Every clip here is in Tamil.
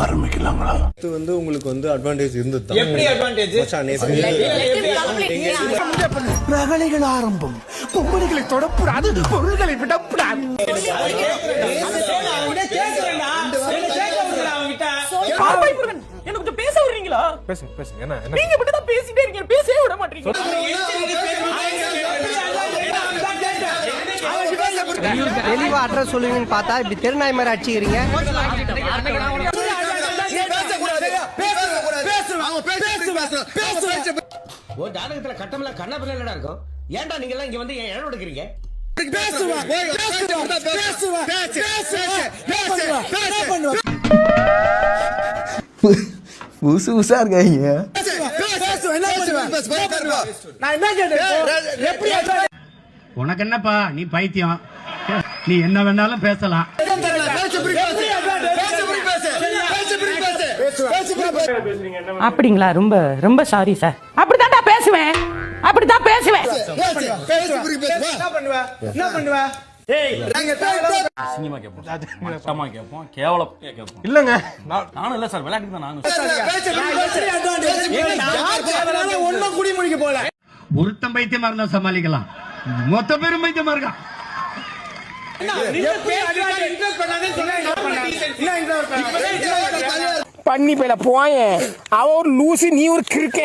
ஆரம்பிக்கலாங்களா? இது வந்து உங்களுக்கு வந்து அட்வான்டேஜ் இருந்தது. எப்படி அட்வான்டேஜ்? ரகளைகள் ஆரம்பம். பொம்பளைகளை தொடக்கூடாது, பொருள்களை விடக்கூடாது. எனக்கு பேச விடுறீங்களா? பேசுங்க பேசுங்க. என்ன நீங்க மட்டும் தான் பேசிட்டே இருக்கீங்க, பேசவே விட மாட்டீங்க. தெளிவா அட்ரஸ் சொல்லுவீங்கன்னு பார்த்தா இப்படி தெருநாய் மாதிரி அடிச்சுக்கிறீங்க. ஜாதகத்துல கட்டமல கண்ண பிள்ளை இருக்கும். ஏன்டா நீங்க எல்லாம் இங்க வந்து ஏன் இடம் எடுக்கிறீங்க? புதுசு புதுசா இருக்காங்க. உனக்கு என்னப்பா, நீ பைத்தியம், நீ என்ன வேணாலும் பேசலாம். அப்படிங்களா? ரொம்ப ரொம்ப சாரி சார். அப்படித்தான்டா பேசுவேன், அப்படித்தான் பேசுவேன். இல்லங்க, நானும் இல்ல சார், விளையாட்டு தான். நானும் ஒருத்தன் பைத்தியமா இருந்தா சமாளிக்கலாம், மொத்த பேரும் பைத்தியமா இருக்கான். பண்ணி போயில போய அவ ஒரு லூசி, நீ ஒரு கிறுக்க.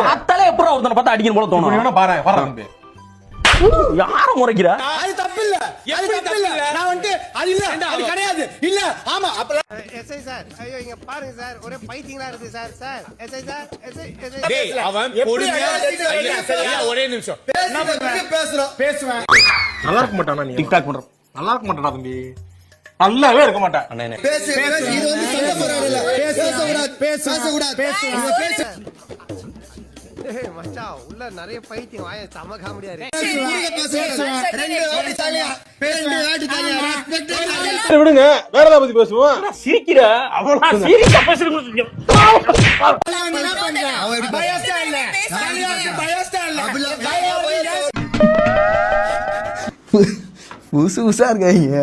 பார்த்தாலே எப்பறம் ஒருத்தனை பார்த்தா அடிக்கணும் போல தோணும். பாரு யாரும் முறைக்கிறா? அது தப்பு இல்ல, அது தப்பு இல்ல. நான் வந்து அது இல்ல, அது கிடையாது. இல்ல, ஆமா. எஸ்ஐ சார், ஐயோ இங்க பாருங்க சார், ஒரே பைத்தியங்களா இருக்கு sir. Sir SI sir, SI டேய், அவன் பொறுமையா ஒரே நிமிஷம் பேசுவேன். நல்லா இருக்க மாட்டானா? நீ டிக்டாக் பண்ற நல்லா இருக்க மாட்டானா தம்பி? நல்லாவே இருக்க மாட்டேன். மச்சான் உள்ள நிறைய பைத்தியம், வாய சம காமெடியா இருக்கு. விடுங்க, வேற ஏதாவது பத்தி பேசுவோம். சிரிக்கிற அவ்வளவு சீரியஸா பேசுறீங்க. புதுசு புதுசா இருக்காங்க.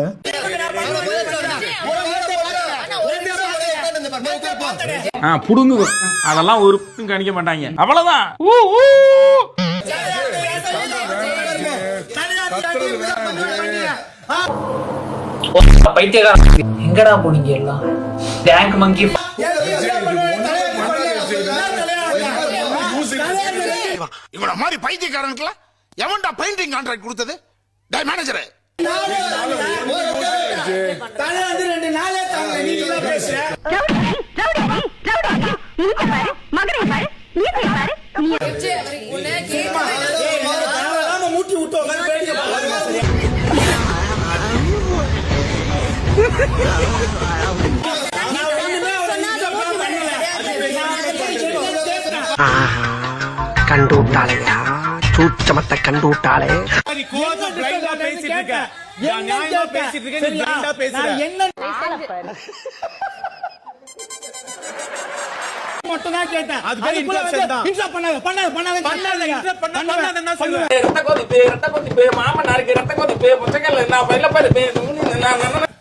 புடுங்கு, அதெல்லாம் ஒரு கணிக்க மாட்டாங்க. அவ்வளவுதான். எங்கடா போனீங்க எல்லாம்? டேங்க் மங்கி இவன மாதிரி பைத்தியக்காரனுக்குல எவன்டா பெயிண்டிங் கான்ட்ராக்ட் கொடுத்தது? டேய் மேனேஜர், மூட்டி விட்டோம். கண்டு விட்டாளையா, சூச்சமத்தை கண்டு விட்டாளே. மட்டும் தான் கேட்டேன்.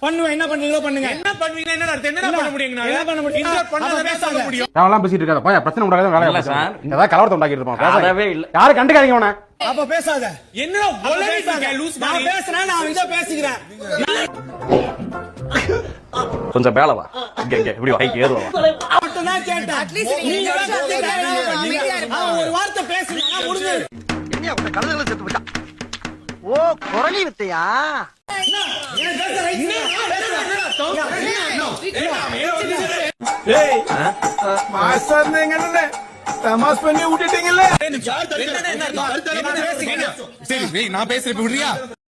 பண்ணுவேன். என்ன பண்றீங்களோ பண்ணுங்க. என்ன பண்ணுவீங்க? என்ன பண்ண முடியும்? தேவலாம் பேசிட்டு இருக்காத. போய் பிரச்சனை உண்டாகாத வேலை இல்ல சார். ஏதாவது கலவரத்தை உண்டாக்கிட்டு இருப்பான். பேசவே இல்ல. யாரும் கண்டுக்காதீங்க அவனை. அப்ப பேசாத. என்ன ஒளிரிட்டாங்க? லூஸ் நான் பேசுறேன், நான் இத பேசிக்கிறேன். கொஞ்சம் மேல வா. இங்க இப்படி ஹைக் ஏறுவா. மட்டும் தான் கேட்டேன். அட்லீஸ்ட் நீங்க ஒரு வார்த்தை பேசுறீங்க முடிஞ்சு. என்ன உங்க கழுதுல செத்து போச்சா? ஓ குரலி வித்தையா? தமாஸ் பண்ணி விட்டுட்டீங்கல்ல. சரி நான் பேசுறேன்.